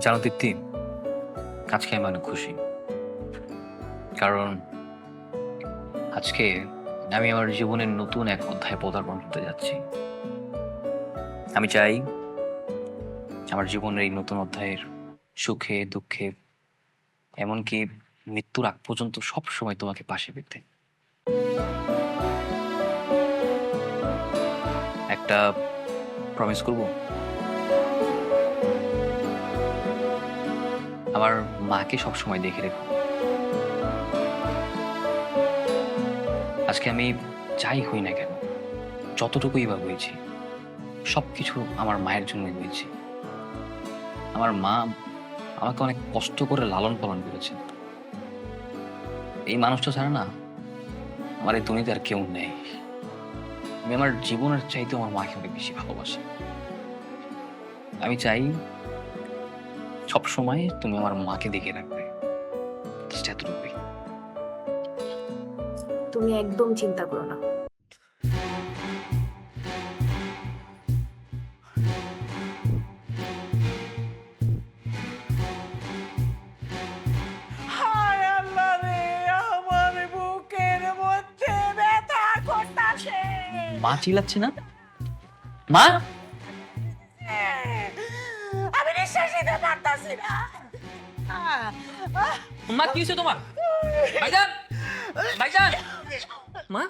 জানো দীপ্তি, আজকে আমি অনেক খুশি, কারণ আজকে আমি আমার জীবনের নতুন এক অধ্যায়ে পদার্পণ করতে যাচ্ছি। আমি চাই আমার জীবনের এই নতুন অধ্যায়ের সুখে দুঃখে এমনকি মৃত্যুর আগ পর্যন্ত সব সময় তোমাকে পাশে পেতে। একটা প্রমিস করব, আমার মাকে সব সময় দেখে রেখো। আজকে আমি যাই হই না কেন, যতটুকুই বা হয়েছি, সবকিছু আমার মায়ের জন্যই হয়েছি। আমার মা আমাকে অনেক কষ্ট করে লালন পালন করেছে। এই মানুষটা ছাড়া না আমার এই দুনিয়াতে আর কেউ নেই। আমি আমার জীবনের চাইতে আমার মাকে অনেক বেশি ভালোবাসি। আমি চাই সব সময় তুমি আমার মাকে দেখে রাখবে, চেষ্টা এতটুকুই। তুমি একদম চিন্তা করো না। হায় আল্লাহ রে, আমার বুকের মধ্যে ব্যথা করতাছে। মা চিল্লাচ্ছে না? মা, আমি নিঃশ্বাস নিতে পারতাছি না। মা কি হয়েছে তোমার? ভাইজান, ভাইজান, মা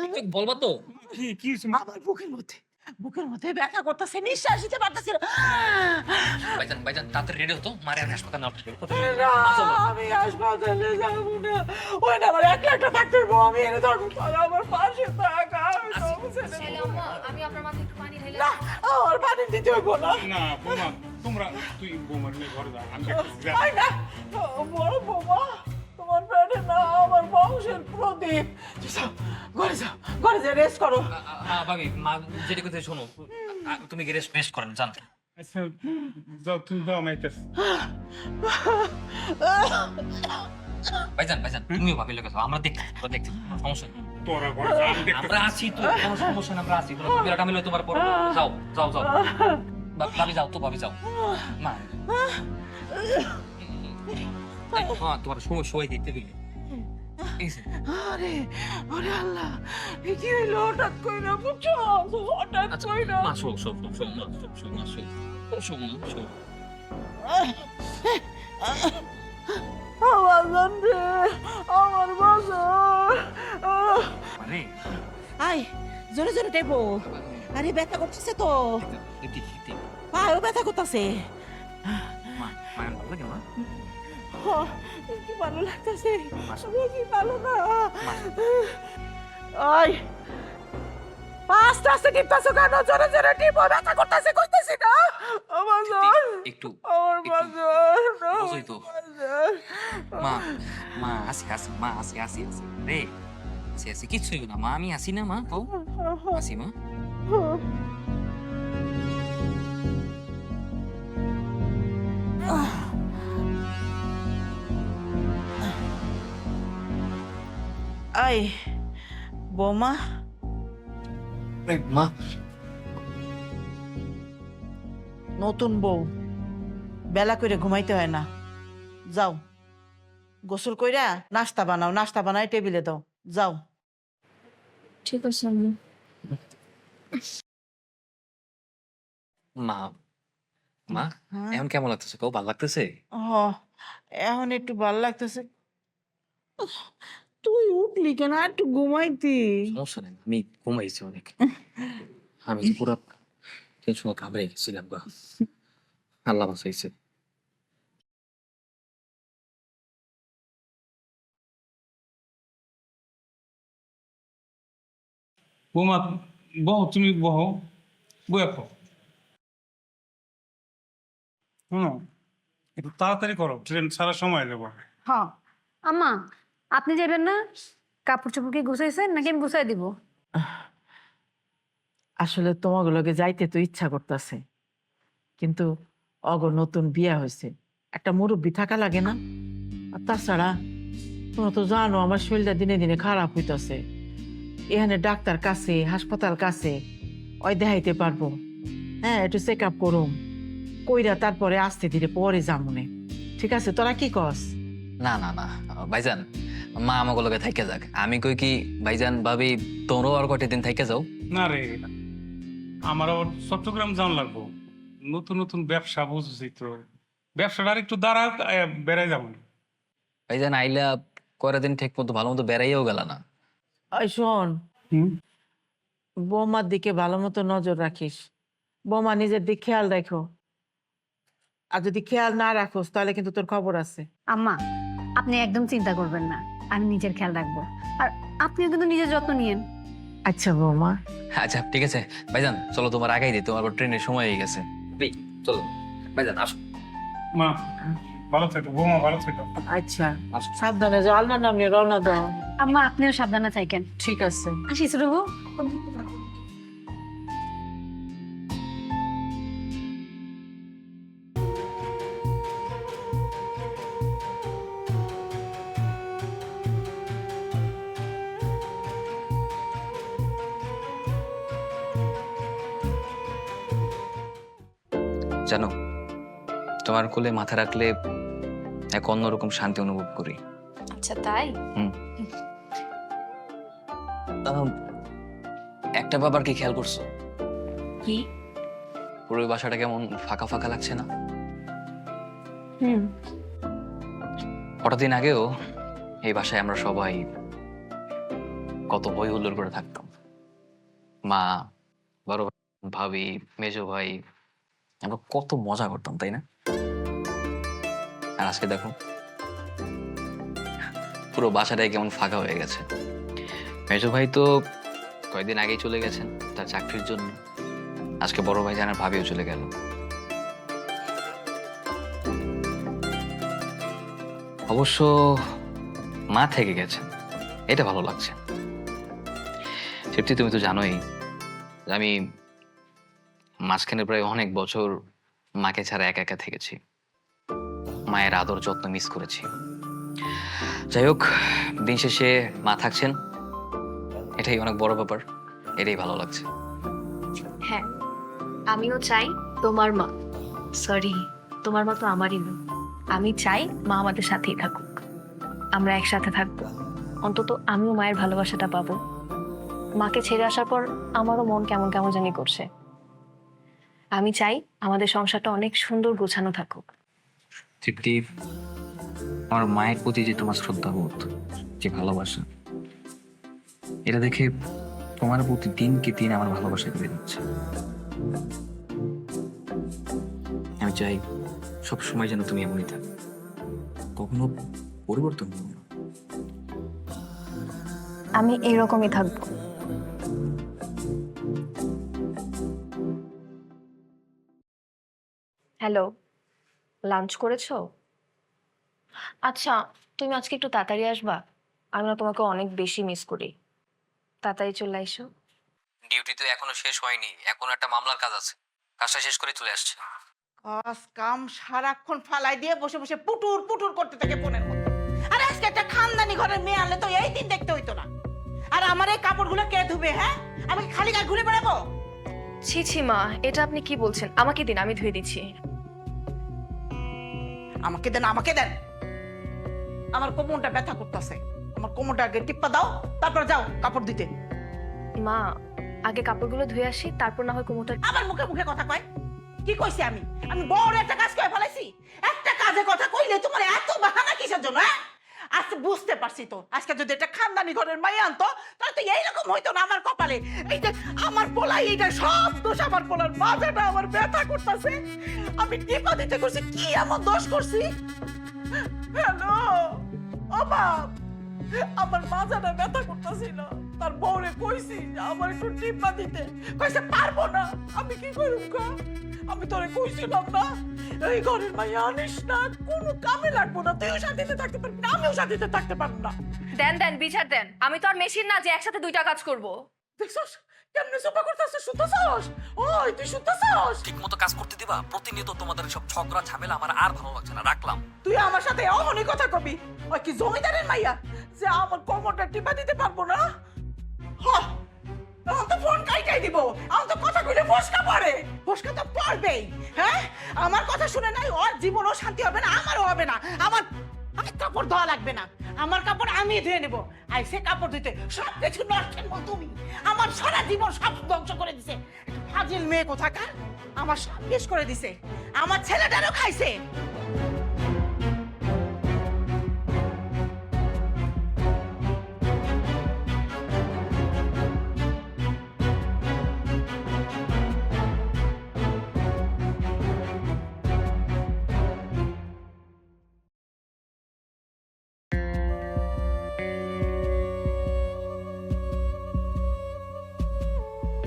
একটু বলবা তো? কি আমার বুকের মধ্যে ব্যথা করতেছে, নিঃশ্বাস নিতে পারতাছি না। ভাইজান, ভাইজান তাড়াতাড়ি রেডি হতো, মারে আমি হাসপাতালে না, আমি হাসপাতালে যাবো না। ওই না আমার এক লাখটা থাকতে পারবো, আমি এনে ধরবো। আমার পাশে থাকা, আমি সব ছেড়ে দেবো। আমি আপনার মাথায় একটু পানি ঢেলে না, আমার পানি দিতে হইব না। না বোমা, তুই বোমার নিয়ে ঘরে যা, আমি দেখতেছি, যা। আয় না, বড় বৌমা, তোমার পেটে না আমার বংশের প্রদীপ। যাও, ঘরে যা রেস্ট করো। ভাবি, মা যেটা কথা শোনো, তুমি কি রেস্ট করেন জান? আচ্ছা, যাও, তুমি যাও, আমি আইতাছি। ভাইজান, ভাইজান তুমিও ভাবি লোক আমরা দেখছি সমস্যা নেই। তোরা ঘরে যা, আমি দেখতেছি। আমরা আছি তো, কোনো সমস্যা নেই, আমরা আছি। তোমার কামিল তোমার পর যাও যাও যাও, ভাবি যাও তো, ভাবি যাও। মা তোমার সময় সবাই দেখতে দিলে আরে আরে আল্লাহ, এ কি হইলো হঠাৎ কইরা? বুঝছো, হঠাৎ কইরা। মা শোক শোক শোক মা শোক শোক মা শোক শোক মা শোক। আমার জান রে, আমার বাজার। আরে আয়, জোরে জোরে টেপো। আরে ব্যথা করতেছে তো, ঠিক ঠিক পায়েও ব্যথা করতেছে। মা মায়ের ভালো লাগে মা? একটু ভালো লাগতেছে, বেশি ভালো না। আয়, আস্তে আস্তে টিপতেছো কেন? জোরে জোরে টিপো, ব্যথা করতেছে, কইতেছি না। আমার জান, একটু আমার বাজার, বুঝই তো। মা মা আসি আসি, মা আসি আসি আসি রে, আসি আসি, কিচ্ছুই না মা, আমি আসি না মা, কও আসি মা। আয় বৌমা, মা নতুন বউ, বেলা কইরা ঘুমাইতে হয় না। যাও, গোসল কইরা নাস্তা বানাও, নাস্তা বানাই টেবিলে দাও, যাও। ঠিক আছে আম্মু। মা মা হ্যাঁ? এখন কেমন লাগতেছে? কও ভালো লাগতেছে? হ, এখন একটু ভাল লাগতেছে। তুই উঠলি কেন? আর একটু ঘুমাইতি। সমস্যা নেই, আমি ঘুমাইছি অনেক। আমি পুরো টেনশন ঘাবড়ে গেছিলাম গা, আল্লাহ বাঁচাইছে। বোমা, বহ, তুমি বহো, বয়ে খাও। শোনো, একটু তাড়াতাড়ি করো, ট্রেন ছাড়ার সময় দেবো। হ্যাঁ আম্মা, আপনি যাবেন না? কাপড় চোপড় কি গুছাইছেন নাকি আমি গুছাই দিব? আসলে তোমাগুলোকে যাইতে তো ইচ্ছা করতেছে, কিন্তু অগ নতুন বিয়া হয়েছে, একটা মুরব্বি থাকা লাগে না? আর তাছাড়া তোমরা তো জানো আমার শরীরটা দিনে দিনে খারাপ হইতাছে। এখানে ডাক্তার কাছে, হাসপাতাল কাছে, ওই দেখাইতে পারবো। হ্যাঁ, একটু চেক আপ করুম, কইরা তারপরে আস্তে ধীরে পরে যামুনে। ঠিক আছে, তোরা কি কস? না না না ভাইজান, মা আমাকে লগে থাইকে যাক। আমি কই কি ভাইজান ভাবি তোমরাও আর কয়টা দিন থাইকে যাও। না রে, আমার আবার চট্টগ্রাম যাওয়ার লাগবো, নতুন নতুন ব্যবসা বুঝছি তো, ব্যবসাটা আর একটু দাঁড়া, বেড়াই যাবো। ভাইজান আইলা কয়টা দিন ঠিক মতো ভালো মতো বেড়াইও গেল না। ওই শোন, হুম, বৌমার দিকে ভালো মতো নজর রাখিস। বৌমা নিজের দিক খেয়াল রাখো, আর যদি খেয়াল না রাখোস তাহলে কিন্তু তোর খবর আছে। আম্মা, আপনি একদম চিন্তা করবেন না, আমি নিজের খেয়াল রাখবো। আর আপনিও কিন্তু নিজের যত্ন নিয়েন। আচ্ছা বৌমা। আচ্ছা ঠিক আছে ভাইজান, চলো তোমার আগাই দিই, তোমার আবার ট্রেনের সময় হয়ে গেছে। চলো ভাইজান আসো। মা ভালো থেকো, বৌমা ভালো থেকো। আচ্ছা, সাবধানে যাও, আল্লাহ নামে রওনা দাও। আম্মা, আপনিও সাবধানে থাকেন। ঠিক আছে। আসি ছোট বউ। জানো, তোমার কোলে মাথা রাখলে এক অন্যরকম শান্তি অনুভব করি। আচ্ছা তাই? একটা ব্যাপার কি খেয়াল করছো? কি? পুরো বাসাটা কেমন ফাঁকা ফাঁকা লাগছে না? হুম। কটা দিন আগেও এই বাসায় আমরা সবাই কত হই হুল্লোড় করে থাকতাম। মা, বড় ভাবি, মেজো ভাই, আমরা কত মজা করতাম, তাই না? আর আজকে দেখো পুরো বাসাটাই কেমন ফাঁকা হয়ে গেছে। মেজো ভাই তো কয়েকদিন আগেই চলে গেছেন তার চাকরির জন্য। আজকে বড় ভাই জানার ভাবিও চলে গেল। অবশ্য মা থেকে গেছেন, এটা ভালো লাগছে। সত্যি তুমি তো জানোই যে আমি মাঝখানে প্রায় অনেক বছর মাকে ছাড়া একা একা থেকেছি, মায়ের আদর যত্ন মিস করেছি। যাই হোক, দিন শেষে মা থাকছেন, এটাই অনেক বড় ব্যাপার, এটাই ভালো লাগছে। হ্যাঁ, আমিও চাই তোমার মা, সরি তোমার মা তো আমারই না, আমি চাই মা আমাদের সাথেই থাকুক, আমরা একসাথে থাকবো। অন্তত আমিও মায়ের ভালোবাসাটা পাবো। মাকে ছেড়ে আসার পর আমারও মন কেমন কেমন জানি করছে। আমি চাই আমাদের সংসারটা অনেক সুন্দর গোছানো থাকুক। তৃপ্তি, আমার মায়ের প্রতি যে তোমার শ্রদ্ধাবোধ, যে ভালোবাসা, এটা দেখে তোমার প্রতি দিনকে দিন আমার ভালোবাসা বেড়ে যাচ্ছে। আমি চাই সব সময় যেন তুমি এমনই থাকো, কখনো পরিবর্তন করো না। আমি এইরকমই থাকবো। হ্যালো, লাঞ্চ করেছো? আচ্ছা, তুমি আজকে একটু তাড়াতাড়ি আসবা, আমি না তোমাকে অনেক বেশি মিস করি। তাড়াতাড়ি চলে এসো। ডিউটি তো এখনো শেষ হয়নি, এখনো একটা মামলার কাজ আছে, কাজটা শেষ করে চলে আসছে। কাজ কাম সারাক্ষণ ফালাই দিয়ে বসে বসে পুটুর পুটুর করতে থাকে ফোনের মধ্যে। আর আজকে একটা খানদানি ঘরের মেয়ে আনলে তো এই দিন দেখতে হইতো না। আর আমার এই কাপড়গুলো কে ধুবে? হ্যাঁ, আমি কি খালি গায়ে ঘুরে বেড়াবো? ছি ছি মা, এটা আপনি কি বলছেন? আমাকে দিন, আমি ধুয়ে দিচ্ছি। আমাকে দেন, আমাকে দেন। আমার কোমরটা ব্যথা করতেছে, আমার কোমরটা আগে টিপ্পা দাও, তারপর যাও কাপড় দিতে। মা, আগে কাপড়গুলো ধুয়ে আসি, তারপর না হয় কোমরটা। আবার মুখে মুখে কথা কয়। কি কইছি আমি? আমি বড় একটা কাজ করে ফেলাইছি? একটা কাজে কথা কইলে তোমার এত বাহানা কিসের জন্য? হ্যাঁ, আজকে বুঝতে পারছি তো। আজকে যদি একটা খানদানি ঘরের মাইয়া আনতো তাহলে তো এইরকম হইতো না আমার কপালে। এই যে আমার পোলাই, এইটা সব দোষ আমার পোলার। মাথাটা আমার ব্যথা করতেছে, আমি টিপা দিতে করছি, কি এমন দোষ করছি? হ্যালো ও বাপ, আমার মাথাটা ব্যথা করতেছিল, তার বউরে কইছি যে আমার একটু টিপা দিতে, কইছে পারবো না। আমি কি করুম গো? আমি তোরে কইছিলাম না এই ঘরের মাইয়া আনিস না, কোনো কামে লাগবো না, তুইও শান্তিতে থাকতে পারবি না, আমিও শান্তিতে থাকতে পারবো না। দেন দেন, বিচার দেন। আমি তো আর মেশিন না যে একসাথে দুইটা কাজ করব। দেখছস কেমনে সোপা করতেছিস? শুনতেছস? ওই তুই শুনতেছস? ঠিক মতো কাজ করতে দিবা? প্রতিনিয়ত তোমাদের সব ঝগড়া ঝামেলা আমার আর ভালো লাগছে না, রাখলাম। তুই আমার সাথে অমনি কথা কবি? ওই কি জমিদারের মাইয়া যে আমার কোমরটা টিপা দিতে পারবো না? হ, এখন তো ফোন কাইটাই দিব, এখন তো কথা কইলে ফসকা পড়ে। ফসকা তো পড়বেই। হ্যাঁ, আমার কথা শুনে নাই ওর জীবনও শান্তি হবে না, আমারও হবে না। আমার কাপড় ধোয়া লাগবে না, আমার কাপড় আমি ধুয়ে নেব। আইসে কাপড় ধুইতে সব কিছু নষ্টের মতো তুমি আমার সারা জীবন সব ধ্বংস করে দিছে। একটা ফাজিল মেয়ে কোথাকার আমার সব শেষ করে দিছে, আমার ছেলেটারও খাইছে।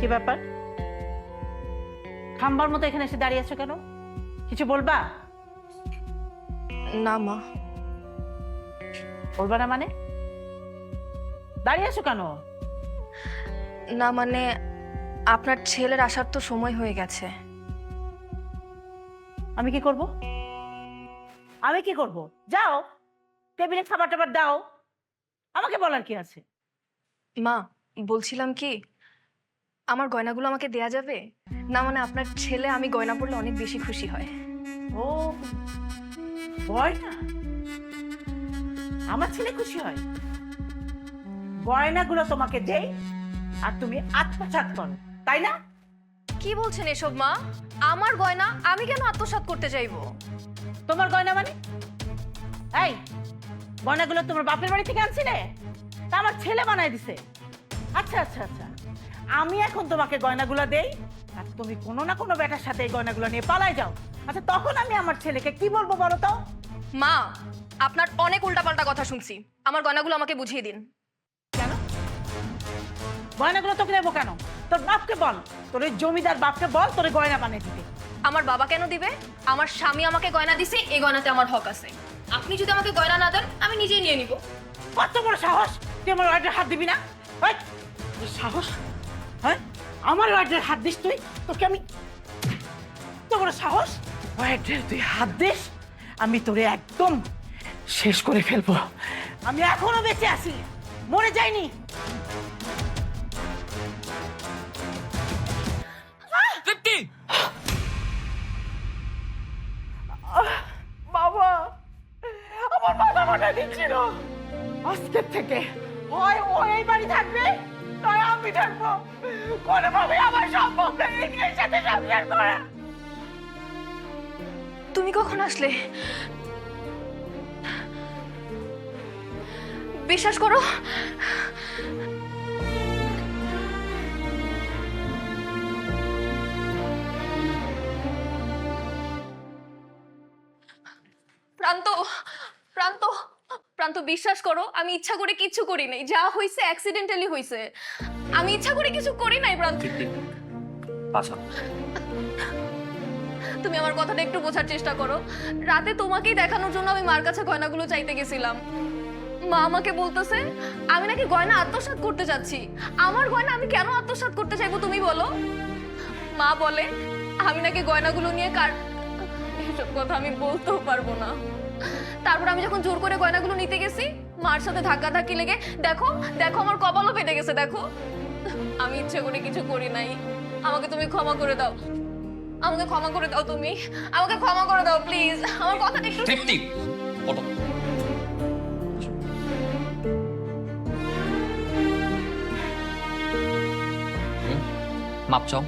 কি ব্যাপার, খাম্বার মতো এখানে এসে দাঁড়িয়ে আছো কেন? কিছু বলবা? না মা। বলবা না মানে? দাঁড়িয়ে আছো কেন? না মানে আপনার ছেলের আসার তো সময় হয়ে গেছে। আমি কি করব? আমি কি করব? যাও টেবিলে খাবার টাবার দাও, আমাকে বলার কি আছে? মা বলছিলাম কি, আমার গয়নাগুলো আমাকে দেয়া যাবে? না মানে আপনার ছেলে আমি গয়না পরলে অনেক বেশি খুশি হয়। ও গয়না, আমার ছেলে খুশি হয়। গয়নাগুলো তোমাকে দেই আর তুমি আত্মসাৎ করো, তাই না? কি বলছেন এসব মা? আমার গয়না আমি কেন আত্মসাৎ করতে চাইবো? তোমার গয়না মানে? এই গয়নাগুলো তোমার বাপের বাড়ি থেকে আনছিলে, তা আমার ছেলে বানায় দিছে। আচ্ছা আচ্ছা আচ্ছা, আমি এখন তোমাকে গয়নাগুলো দেই আর তুমি কোনো না কোনো বেটার সাথে এই গয়নাগুলো নিয়ে পালাই যাও। আচ্ছা তখন আমি আমার ছেলেকে কি বলবো বলো তো? মা আপনার অনেক উল্টাপাল্টা কথা শুনছি, আমার গয়নাগুলো আমাকে বুঝিয়ে দিন। কেন গয়নাগুলো তোকে দেবো কেন? তোর বাপকে বল, তোর ওই জমিদার বাপকে বল তোর গয়না বানিয়ে দিতে। আমার বাবা কেন দিবে? আমার স্বামী আমাকে গয়না দিছে, এই গয়নাতে আমার হক আছে। আপনি যদি আমাকে গয়না না দেন আমি নিজেই নিয়ে নিব। কত বড় সাহস, তুই আমার ওয়াইডের হাত দিবি না? এই, তোর সাহস, হ্যাঁ আমার ওয়াইডের হাত দিস তুই? তোকে আমি, কত বড় সাহস, ওয়াইডের তুই হাত দিস? আমি তোরে একদম শেষ করে ফেলবো। আমি এখনো বেঁচে আছি, মরে যাইনি। বাবা, আমার মাথা মোটা দিচ্ছিল। আজকের থেকে হয় ও এই বাড়ি থাকবে নয় আমি থাকবো, কোনোভাবে আমার সম্ভব না এই মেয়ের সাথে সংসার করা। তুমি কখন আসলে? বিশ্বাস করো প্রান্ত, প্রান্ত, প্রান্ত বিশ্বাস করো আমি ইচ্ছা করে কিছু করি নাই, যা হইছে অ্যাক্সিডেন্টালি হইছে। আমি ইচ্ছা করে কিছু করি নাই প্রান্ত। বাঁচাও। তুমি আমার কথাটা একটু বোঝার চেষ্টা করো। রাতে তোমাকেই দেখানোর জন্য আমি মার কাছে গয়নাগুলো চাইতে গেছিলাম। মা আমাকে বলতেছে আমি নাকি গয়না আত্মসাৎ করতে যাচ্ছি। আমার গয়না আমি কেন আত্মসাৎ করতে চাইবো তুমি বলো? মা বলে আমি নাকি গয়নাগুলো নিয়ে এসব কথা আমি বলতেও পারবো না। তারপর আমি যখন জোর করে গয়নাগুলো নিতে গেছি মার সাথে ধাক্কাধাক্কি লেগে দেখো দেখো আমার কপালও ফেটে গেছে। দেখো আমি ইচ্ছে করে কিছু করি নাই, আমাকে তুমি ক্ষমা করে দাও, আমাকে ক্ষমা করে দাও, তুমি আমাকে ক্ষমা করে দাও প্লিজ। আমার কথাটা একটু তৃপ্তি, ওঠো। মাপ চাও,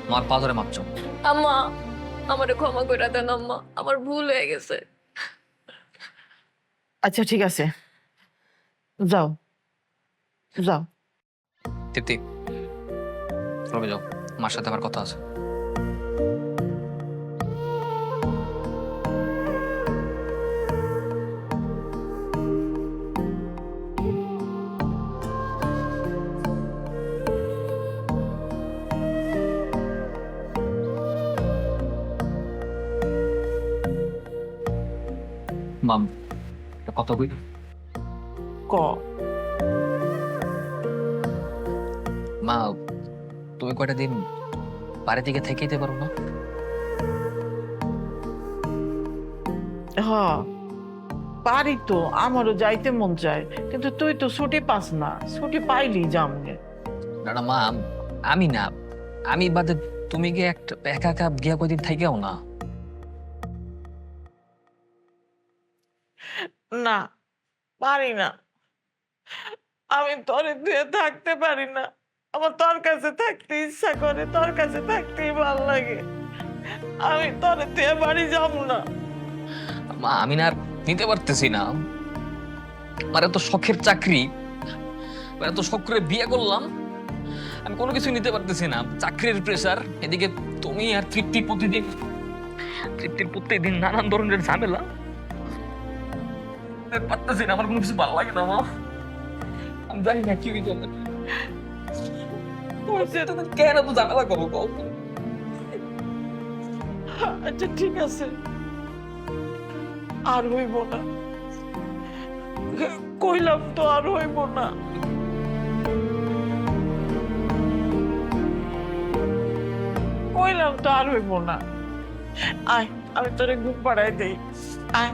আমার পা ধরে মাপ চাও। আম্মা আমারে ক্ষমা করে দেন আম্মা, আমার ভুল হয়ে গেছে। আচ্ছা ঠিক আছে, যাও যাও। তৃপ্তি, রবে যাও, আমার সাথে আমার কথা আছে। মাম, একটা কথা কই। ক মা, তুমি কয়টা দিন বাড়ি থেকে যেতে পারো না? হ্যাঁ পারি তো, আমারও যাইতে মন চায়, কিন্তু তুই তো ছুটি পাস না, ছুটি পাইলি যামনে। না না মা, আমি না, আমি বাদে তুমি কি একটা একা একা গিয়া কয়দিন থাইকেও না? না, পারি না। আমি তোরে দিয়ে থাকতে পারি না। আমার তোর কাছে থাকতে ইচ্ছা করে, তোর কাছে থাকতেই ভালো লাগে। আমি তোরে দিয়ে বাড়ি যাব না। মা আমি না আর নিতে পারতেছি না। আমার এত শখের চাকরি, এত শখ করে বিয়ে করলাম, আমি কোনো কিছু নিতে পারতেছি না। চাকরির প্রেসার, এদিকে তুমি আর তৃপ্তির প্রতিদিন নানান ধরনের ঝামেলা। পারতেছি না, আমার কোনো কিছু ভালো লাগে না মা। আমি জানি না কি হয়েছে। তোমার সেটা কেন তো ঝামেলা করবো কও? আচ্ছা ঠিক আছে, আর হইব না। কইলাম তো আর হইব না। কইলাম তো আর হইব না। আয়, আমি তোরে ঘুম পাড়াই দেই। আয়।